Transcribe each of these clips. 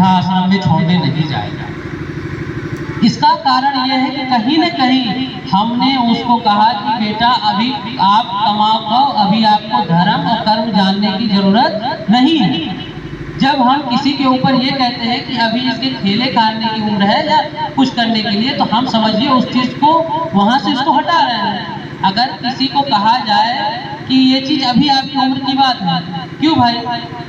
वृद्धाश्रम में छोड़ने नहीं जाएगा। इसका कारण यह है कि कहीं न कहीं हमने उसको कहा कि बेटा अभी आप कमाओ, अभी आपको धर्म और कर्म जानने की जरूरत नहीं है। जब हम किसी के ऊपर ये कहते हैं कि अभी इसके खेले खाने की उम्र है या कुछ करने के लिए, तो हम समझिए उस चीज को वहां से उसको हटा रहे हैं। अगर किसी को कहा जाए कि ये चीज अभी आपकी उम्र की बात है, क्यों भाई,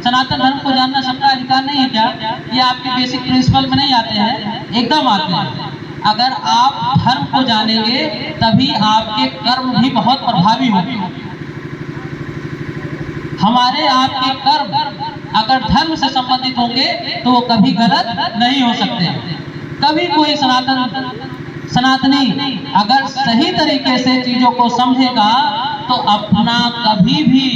सनातन धर्म को जानना सबका अधिकार नहीं है क्या? ये आपके बेसिक प्रिंसिपल में नहीं आते हैं? एकदम आते हैं। अगर आप धर्म को जानेंगे तभी आपके कर्म भी बहुत प्रभावी होंगे। हमारे आपके कर्म अगर धर्म से संबंधित होंगे तो वो कभी गलत नहीं हो सकते। कभी कोई सनातनी अगर सही तरीके से चीजों को समझेगा तो अपना कभी भी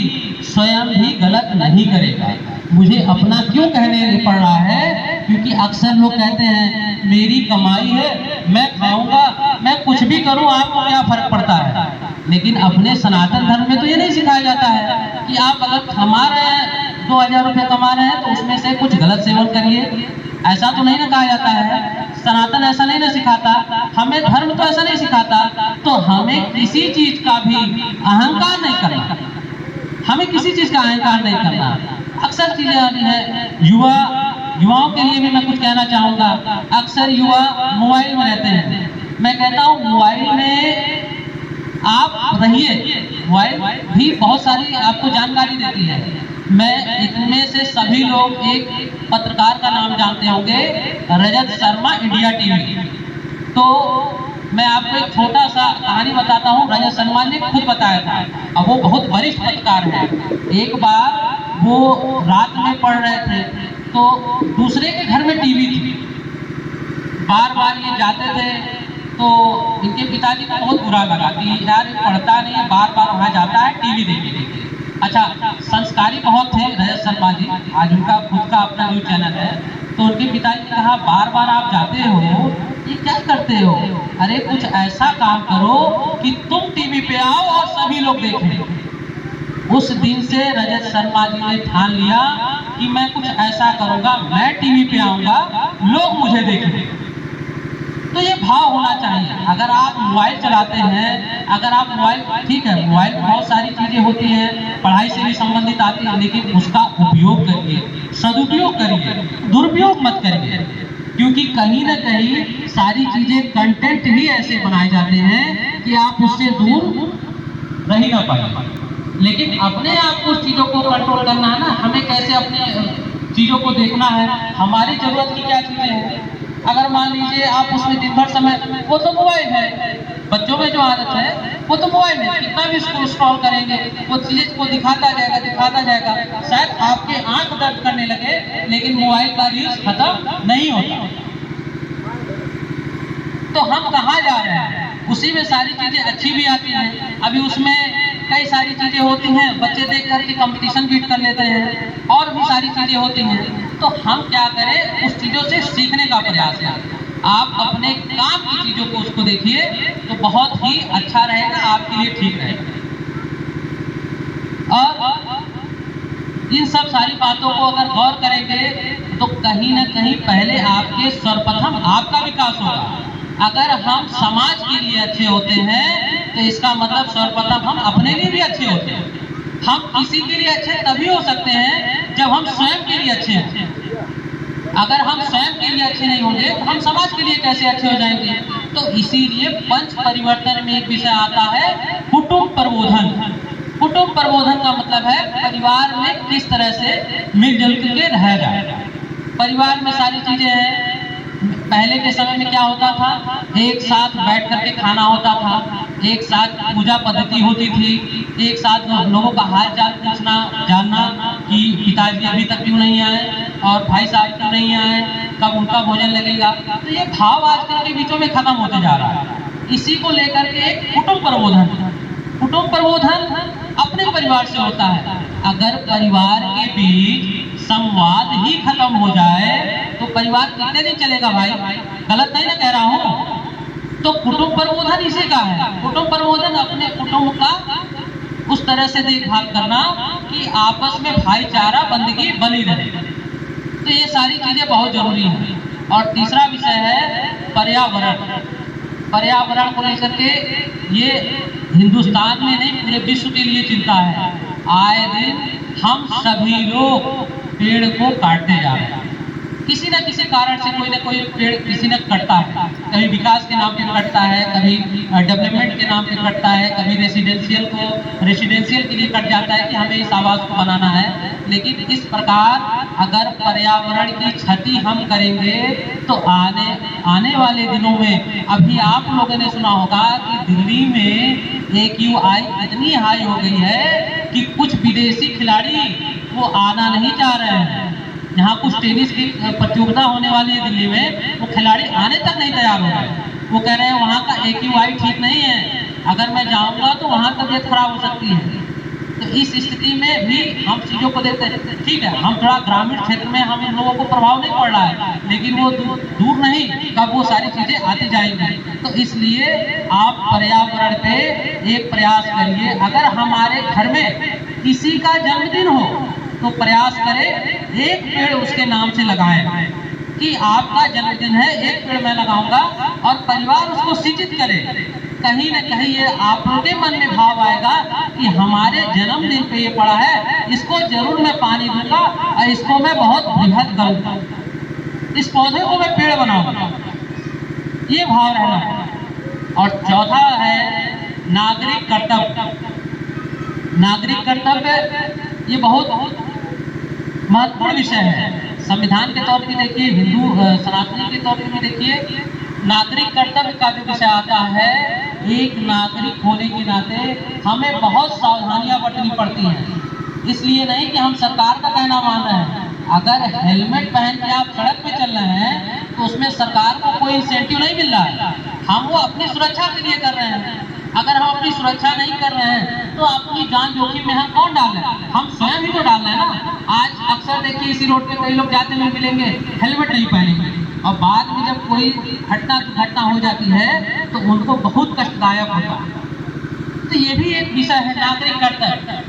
स्वयं भी गलत नहीं करेगा। मुझे अपना क्यों कहने पड़ रहा है? क्योंकि अक्सर लोग कहते हैं मेरी कमाई है, मैं खाऊंगा, मैं कुछ भी करूं, आपको क्या फर्क पड़ता है? लेकिन अपने सनातन धर्म में तो ये नहीं सिखाया जाता है कि आप अगर कमा रहे हैं 2000 रुपये कमा रहे हैं तो उसमें से कुछ गलत सेवन करिए। ऐसा तो नहीं ना कहा जाता है। सनातन ऐसा नहीं ना सिखाता, हमें धर्म तो ऐसा नहीं सिखाता। तो हमें किसी चीज का भी अहंकार नहीं करना, हमें किसी चीज का अहंकार नहीं करना। अक्सर चीजें आती है, युवाओं के लिए भी मैं कुछ कहना चाहूँगा। अक्सर युवा मोबाइल में रहते हैं। मैं कहता हूँ मोबाइल में आप रहिए, मोबाइल भी बहुत सारी आपको जानकारी देती है। मैं इनमें से सभी लोग एक पत्रकार का नाम जानते होंगे, रजत शर्मा, इंडिया टीवी। तो मैं आपको एक छोटा सा कहानी बताता हूँ। रजत शर्मा ने खुद बताया था, अब वो बहुत वरिष्ठ पत्रकार है। एक बार वो रात में पढ़ रहे थे तो दूसरे के घर में टीवी थी। बार बार ये जाते थे तो इनके पिताजी को बहुत बुरा लगा कि यार ये पढ़ता नहीं है, बार बार वहाँ जाता है टीवी देखने के लिए। अच्छा, संस्कारी बहुत थे रजत शर्मा जी, आज उनका खुद का अपना न्यूज चैनल है। तो उनके पिताजी ने कहा बार बार आप जाते हो, ये क्या करते हो? अरे कुछ ऐसा काम करो कि तुम टीवी पे आओ और सभी लोग देखें। उस दिन से रजत शर्मा जी ने ठान लिया कि मैं कुछ ऐसा करूंगा, मैं टीवी पे आऊंगा, लोग मुझे देखेंगे। तो ये भाव होना चाहिए। अगर आप मोबाइल चलाते हैं, अगर आप मोबाइल, ठीक है मोबाइल में बहुत सारी चीजें होती हैं, पढ़ाई से भी संबंधित आती है, लेकिन उसका उपयोग करिए, सदुपयोग करिए, दुरुपयोग मत करिए। क्योंकि कहीं ना कहीं सारी चीजें, कंटेंट ही ऐसे बनाए जाते हैं कि आप उससे दूर रह ही ना पाए। लेकिन अपने आप को चीजों को कंट्रोल करना है ना, हमें कैसे अपने चीजों को देखना है, हमारी जरूरत की क्या चीजें हैं। अगर मान लीजिए आप उसमें दिन भर समय, वो तो मोबाइल है, बच्चों में जो आदत है वो तो मोबाइल है, कितना भी उसको स्क्रॉल करेंगे वो चीज को दिखाता जाएगा। शायद आपके आंख दर्द करने लगे, लेकिन मोबाइल का रील्स खत्म नहीं होता। तो हम कहाँ जा रहे हैं? उसी में सारी चीजें अच्छी भी आती हैं। अभी उसमें कई सारी चीजें होती हैं, बच्चे देख करके कंपटीशन बीट कर लेते हैं, और भी सारी चीजें होती हैं। तो हम क्या करें, उस चीजों से सीखने का प्रयास करें। आप अपने काम की चीजों को उसको देखिए तो बहुत ही अच्छा रहेगा, आपके लिए ठीक रहेगा। और इन सब सारी बातों को अगर गौर करेंगे तो कहीं ना कहीं पहले आपके सर्वप्रथम आपका विकास होगा। अगर हम समाज के लिए अच्छे होते हैं तो इसका मतलब सर्वप्रथम हम अपने लिए भी अच्छे होते हैं। हम किसी के लिए अच्छे तभी हो सकते हैं जब हम स्वयं के लिए अच्छे हैं। अगर हम स्वयं के लिए अच्छे नहीं होंगे तो हम समाज के लिए कैसे अच्छे हो जाएंगे? तो इसीलिए पंच परिवर्तन में एक विषय आता है, कुटुंब प्रबोधन। कुटुंब प्रबोधन का मतलब है परिवार में किस तरह से मिलजुल के रहा जाए। परिवार में सारी चीजें हैं। पहले के समय में क्या होता था, एक साथ बैठ करके खाना होता था, एक साथ पूजा पद्धति होती थी, एक साथ लोगों का हाल चाल पूछना, जानना कि पिताजी अभी तक क्यों नहीं आए और भाई साहब क्यों नहीं आए, कब उनका भोजन लगेगा। तो ये भाव आजकल के बीचों में खत्म होते जा रहा है। इसी को लेकर के एक कुटुंब प्रबोधन अपने परिवार से होता है। अगर परिवार के बीच संवाद ही खत्म हो जाए तो परिवार कितने दिन चलेगा भाई? गलत नहीं ना कह रहा हूँ। तो कुटुंब प्रबोधन इसी का है। कुटुंब प्रबोधन अपने कुटुंब का उस तरह से देखभाल करना कि आपस में भाईचारा बंदगी बनी रहे। तो ये सारी चीजें बहुत जरूरी हैं। और तीसरा विषय है पर्यावरण। पर्यावरण को लेकर के ये हिंदुस्तान में नहीं पूरे विश्व के लिए चिंता है। आए दिन हम सभी लोग पेड़ को काटते जा रहे हैं, किसी न किसी कारण से कोई न कोई पेड़ किसी न कटता है। कभी विकास के नाम पे कटता है, कभी डेवलपमेंट के नाम पे कटता है, कभी रेसिडेंशियल के लिए कट जाता है कि हमें इस आवास को बनाना है। लेकिन इस प्रकार अगर पर्यावरण की क्षति हम करेंगे तो आने वाले दिनों में, अभी आप लोगों ने सुना होगा कि दिल्ली में AQI इतनी हाई हो गई है कि कुछ विदेशी खिलाड़ी वो आना नहीं चाह रहे हैं। यहाँ कुछ टेनिस की प्रतियोगिता होने वाली है दिल्ली में, वो खिलाड़ी आने तक नहीं तैयार हो रहे। वो कह रहे हैं वहाँ का AQI ठीक नहीं है, अगर मैं जाऊँगा तो वहाँ तबीयत खराब हो सकती है। तो इस स्थिति में भी हम चीज़ों को देखते हैं। ठीक है, हम थोड़ा ग्रामीण क्षेत्र में हम इन लोगों को प्रभाव नहीं पड़ रहा है, लेकिन वो दूर नहीं कब वो सारी चीज़ें आती जाएंगी। तो इसलिए आप पर्यावरण पे एक प्रयास करिए। अगर हमारे घर में किसी का जन्मदिन हो तो प्रयास करें एक पेड़ उसके नाम से लगाएं कि आपका जन्मदिन है, एक पेड़ मैं लगाऊंगा, और परिवार उसको सूचित करे। कहीं न कहीं ये आपके मन में भाव आएगा कि हमारे जन्मदिन पे ये पड़ा है, इसको जरूर मैं पानी दूंगा और इसको मैं बहुत बृहद करूंगा, इस पौधे को मैं पेड़ बनाऊंगा, ये भाव रहना। और चौथा है नागरिक कर्तव्य। नागरिक कर्तव्य ये बहुत महत्वपूर्ण विषय है। संविधान के तौर पे देखिए, हिंदू सनातनी के तौर पे देखिए, नागरिक कर्तव्य का जो विषय आता है, एक नागरिक होने के नाते हमें बहुत सावधानियां बरतनी पड़ती हैं। इसलिए नहीं कि हम सरकार का कहना मान रहे हैं। अगर हेलमेट पहन के आप सड़क पे चल रहे हैं तो उसमें सरकार को कोई इंसेंटिव नहीं मिल रहा है, हम वो अपनी सुरक्षा के लिए कर रहे हैं। अगर हम अपनी सुरक्षा नहीं कर रहे हैं तो अपनी जान जोखिम में हम कौन डाल रहे हैं? हम स्वयं ही तो डाल रहे हैं ना। आज अक्सर देखिए इसी रोड पे कई लोग जाते हुए मिलेंगे, हेलमेट नहीं पहनेंगे, और बाद में जब कोई दुर्घटना हो जाती है तो उनको बहुत कष्टदायक होता है। तो ये भी एक विषय है नागरिक कर्तव्य।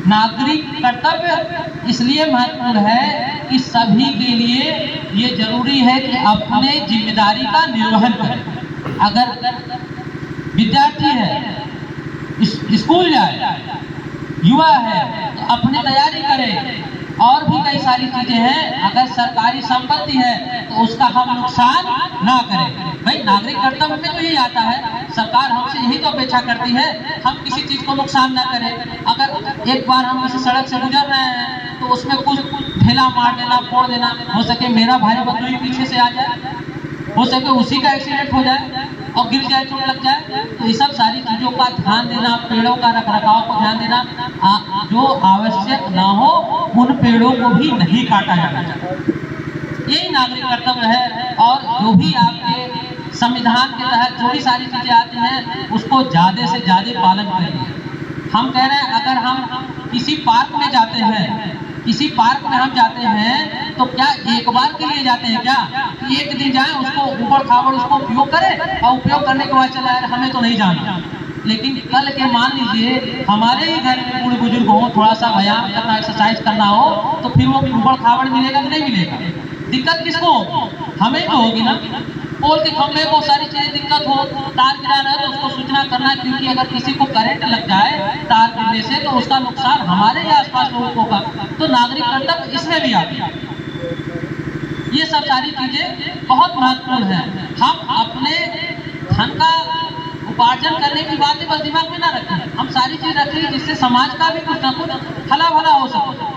नागरिक कर्तव्य इसलिए महत्वपूर्ण है कि सभी के लिए ये जरूरी है कि अपने जिम्मेदारी का निर्वहन करें। अगर विद्यार्थी है, स्कूल जाए, युवा है, तो अपनी तैयारी करे। और भी कई सारी चीजें हैं। अगर सरकारी संपत्ति है तो उसका हम नुकसान ना करें। भाई नागरिक कर्तव्य में तो यही आता है, सरकार हमसे यही तो अपेक्षा करती है हम किसी चीज को नुकसान ना करें। अगर एक बार हम किसी सड़क से गुजर रहे हैं तो उसमें कुछ ठेला मार देना, फोड़ देना, हो सके मेरा भाई बंधु ही पीछे से आ जाए, हो सके उसी का एक्सीडेंट हो जाए और गिर जाए, चोट लग जाए। तो ये सब सारी चीजों का ध्यान देना, पेड़ों का रखरखाव को ध्यान देना, जो आवश्यक ना हो उन पेड़ों को भी नहीं काटा जाना चाहिए। यही नागरिक कर्तव्य है। और जो भी आपके संविधान के तहत जो भी सारी चीजें आती हैं उसको ज्यादा से ज्यादा पालन करिए। हम कह रहे हैं अगर हम किसी पार्क में जाते हैं, किसी पार्क में हम जाते हैं तो क्या एक बार के लिए जाते हैं क्या? कि एक दिन जाएं, उसको ऊबड़ खाबड़ उसको उपयोग करें और उपयोग करने के बाद चला यार हमें तो नहीं जाना। लेकिन कल के मान लीजिए हमारे ही घर में बूढ़े बुजुर्ग हो, थोड़ा सा व्यायाम करना, एक्सरसाइज करना हो, तो फिर वो ऊबड़ खाबड़ मिलेगा कि नहीं मिलेगा? दिक्कत किसको होगी? हमें तो होगी ना। पोल के खंभे को सारी चीजें दिक्कत हो, तार गिरा रहा है तो उसको सूचना करना, क्योंकि अगर किसी को करंट लग जाए तार गिरने से तो उसका नुकसान हमारे ही आसपास लोगों को होगा। तो नागरिक कर्तव्य इसमें भी आती है। ये सब सारी चीजें बहुत महत्वपूर्ण है। हम अपने धन का उपार्जन करने की बातें बस दिमाग में ना रखें, हम सारी चीज रखें जिससे समाज का भी कुछ ना कुछ भला भला हो सके।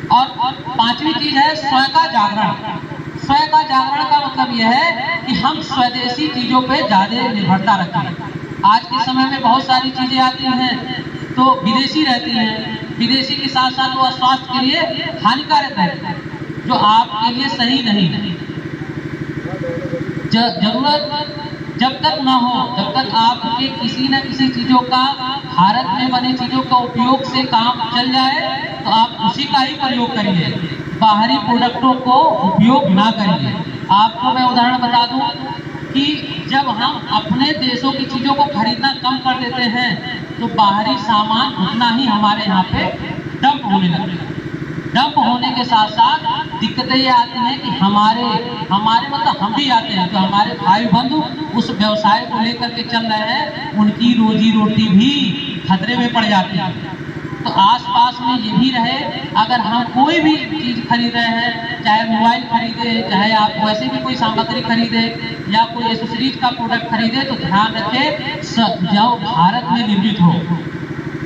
और पांचवी चीज है स्वयं का जागरण। स्वयं का जागरण का मतलब यह है कि हम स्वदेशी चीजों पे ज्यादा निर्भरता रखें। आज के समय में बहुत सारी चीजें आती हैं तो विदेशी रहती हैं, विदेशी के साथ साथ वो स्वास्थ्य के लिए हानिकारक रहती है, जो आपके लिए सही नहीं है। जरूरत जब तक ना हो, जब तक आपके किसी न किसी चीजों का, भारत में बनी चीजों का उपयोग से काम चल जाए तो आप उसी का ही प्रयोग करिए, बाहरी प्रोडक्टों को उपयोग ना करिए। आपको मैं उदाहरण बता दूं कि जब हम अपने देशों की चीजों को खरीदना कम कर देते हैं तो बाहरी सामान उतना ही हमारे यहाँ पे डंप होने लगता है। डंप होने के साथ साथ दिक्कतें दिक्कतें ये आती हैं कि हमारे मतलब हम भी आते हैं, तो हमारे भाई बंधु उस व्यवसाय को लेकर के चल रहे हैं, उनकी रोजी रोटी भी खतरे में पड़ जाती है। तो आसपास में ये भी रहे, अगर हम कोई भी चीज़ खरीद रहे हैं, चाहे मोबाइल खरीदे, चाहे आप वैसे भी कोई सामग्री खरीदे या कोई एसेसरीज का प्रोडक्ट खरीदे, तो ध्यान रखें जो भारत में निर्मित हो,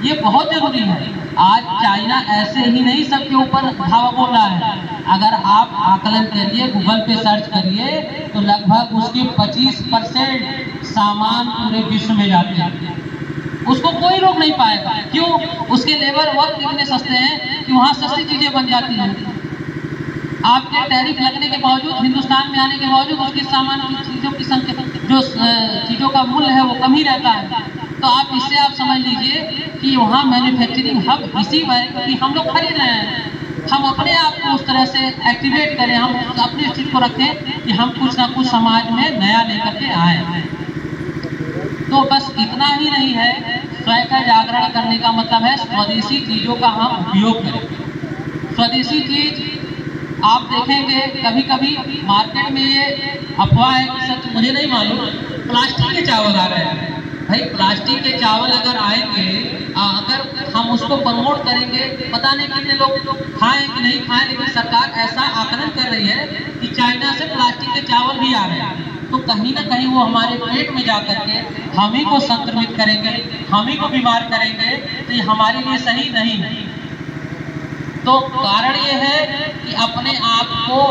ये बहुत जरूरी है। आज चाइना ऐसे ही नहीं सबके ऊपर धावा बोल रहा है। अगर आप आकलन करिए, गूगल पे सर्च करिए, तो लगभग उसके 25% सामान पूरे विश्व में जाते हैं, उसको कोई रोक नहीं पाएगा। क्यों? उसके लेबर वर्क इतने सस्ते हैं कि वहाँ सस्ती चीजें बन जाती हैं। आपके टैरिफ लगने के बावजूद, हिंदुस्तान में आने के बावजूद उसके सामान की चीजों की संख्या, जो चीजों का मूल्य है वो कम ही रहता है। तो आप इससे आप समझ लीजिए कि वहाँ मैन्युफैक्चरिंग हब इसी में कि हम लोग खरीद रहे हैं, हम अपने आप को उस तरह से एक्टिवेट करें, हम अपनी चीज को रखें कि हम कुछ ना कुछ समाज में नया लेकर के आए। तो बस इतना ही नहीं है, स्वयं का जागरण करने का मतलब है स्वदेशी चीजों का हम उपयोग करें। स्वदेशी चीज आप देखेंगे कभी कभी मार्केट में ये अफवाह है कि सच मुझे नहीं मालूम, प्लास्टिक के चावल आ रहे हैं। भाई प्लास्टिक के चावल अगर आएंगे, अगर हम उसको प्रमोट करेंगे, पता नहीं कितने लोग खाएं कि नहीं खाएं, लेकिन सरकार ऐसा आकलन कर रही है कि चाइना से प्लास्टिक के चावल भी आ रहे हैं। तो कहीं ना कहीं वो हमारे पेट में जा करके हम ही को संक्रमित करेंगे, हम ही को बीमार करेंगे, तो ये हमारे लिए सही नहीं है। तो कारण ये है कि अपने आप को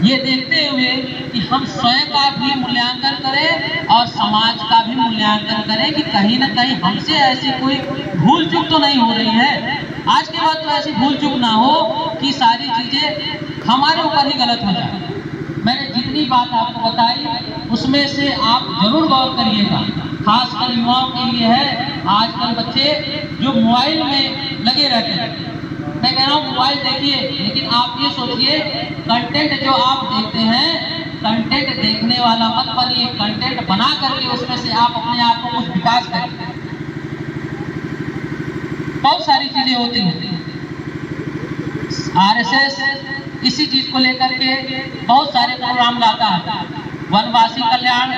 ये देखते हुए कि हम स्वयं का भी मूल्यांकन करें और समाज का भी मूल्यांकन करें कि कहीं ना कहीं हमसे ऐसी कोई भूल चूक तो नहीं हो रही है। आज के बाद तो ऐसी भूल चूक ना हो कि सारी चीजें हमारे ऊपर ही गलत हो जाए। मैंने जितनी बात आपको बताई उसमें से आप जरूर गौर करिएगा, खासकर युवाओं के लिए है। आजकल बच्चे जो मोबाइल में लगे रहते हैं, मैं कह रहा हूँ मोबाइल देखिए, लेकिन आप ये सोचिए कंटेंट जो आप देखते हैं, कंटेंट देखने वाला मत बनिए, कंटेंट बना करके उसमें से आप अपने आप को कुछ विकास करें। बहुत सारी चीजें होती हैं। आरएसएस इसी चीज को लेकर के बहुत सारे प्रोग्राम लाता है। वनवासी कल्याण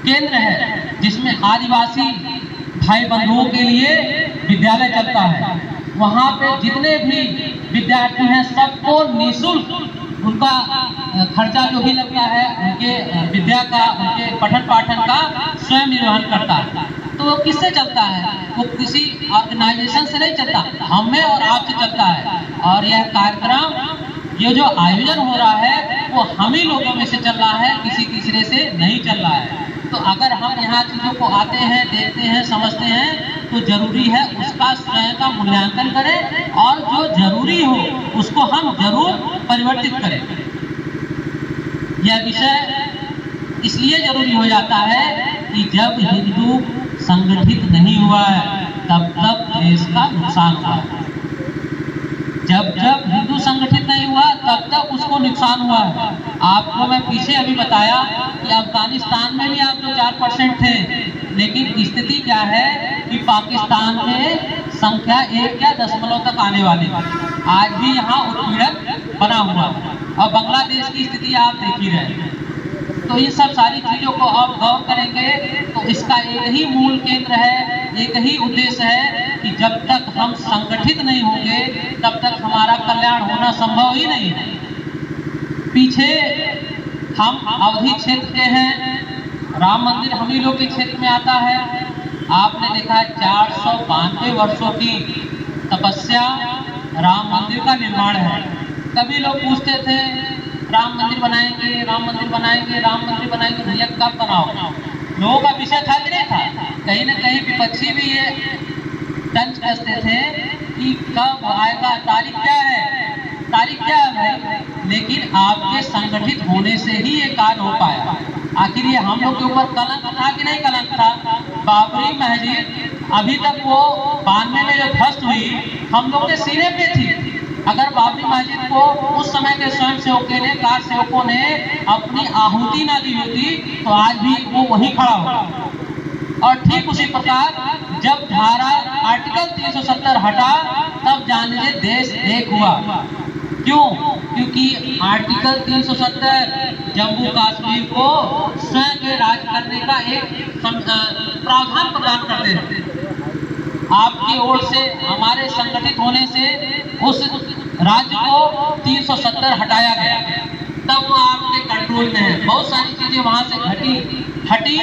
केंद्र है जिसमें आदिवासी भाई बंधुओं के लिए विद्यालय चलता है। वहाँ पे जितने भी विद्यार्थी हैं सबको निःशुल्क उनका खर्चा जो भी लगता है, उनके विद्या का, उनके पठन पाठन का स्वयं निर्वहन करता है। तो वो किससे चलता है? वो किसी ऑर्गेनाइजेशन से नहीं चलता, हमें और आपसे चलता है। और यह कार्यक्रम, ये जो आयोजन हो रहा है वो हम ही लोगों में से चल रहा है, किसी तीसरे से नहीं चल रहा है। तो अगर हम यहाँ चीज़ों को आते हैं, देखते हैं, समझते हैं, तो जरूरी है उसका स्वयं का मूल्यांकन करें और जो जरूरी हो उसको हम जरूर परिवर्तित करें। यह विषय इसलिए जरूरी हो जाता है कि जब हिंदू संगठित नहीं हुआ है तब तक देश का नुकसान हुआ है। जब हिंदू संगठित नहीं हुआ तब तक उसको नुकसान हुआ है। आपको मैं पीछे अभी बताया कि अफगानिस्तान में भी आप 4% थे, लेकिन स्थिति क्या है कि पाकिस्तान में संख्या 1 या दशमलव तक आने वाली। आज भी यहाँ उत्पीड़न बना हुआ और बांग्लादेश की स्थिति आप देख ही रहे। तो इन सब सारी चीज़ों को आप गौर करेंगे तो इसका एक ही मूल केंद्र है, एक ही उद्देश्य है कि जब तक हम संगठित नहीं होंगे तब तक हमारा कल्याण होना संभव ही नहीं है। पीछे हम अवधी क्षेत्र के हैं, राम मंदिर हम ही लोग के क्षेत्र में आता है। आपने देखा है 492 वर्षों की तपस्या, राम मंदिर का निर्माण है। कभी लोग पूछते थे राम मंदिर बनाएंगे, राम मंदिर बनाएंगे, राम मंदिर बनाएंगे, भैया कब बनाओ? लोगों का विषय था कि नहीं था? कहीं ना कहीं विपक्षी भी ये तंज कसते थे कि कब आएगा, तारीख क्या है, तारीख क्या है भाई? लेकिन आपके संगठित होने से ही ये कार्य हो पाया। आखिर ये हम लोग के ऊपर कलंक था कि नहीं कलंक था? बाबरी मस्जिद अभी तक वो 92 में जो ध्वस्त हुई हम लोग के सीने पे थी। अगर बाबरी मस्जिद को उस समय के स्वयं सेवकों ने, कार सेवकों ने अपनी आहुति ना दी होती तो आज भी वो वहीं खड़ा होता। और ठीक उसी प्रकार जब धारा आर्टिकल 370 हटा तब जान लीजिए देश एक हुआ। क्यों? क्योंकि आर्टिकल 370 जम्मू कश्मीर को स्वयं के राज करने का एक प्रावधान प्रदान करते हैं। आपकी ओर से, हमारे संगठित होने से उस राज्य को 370 हटाया गया, तब वो आपके कंट्रोल में है। बहुत सारी चीजें वहां से हटी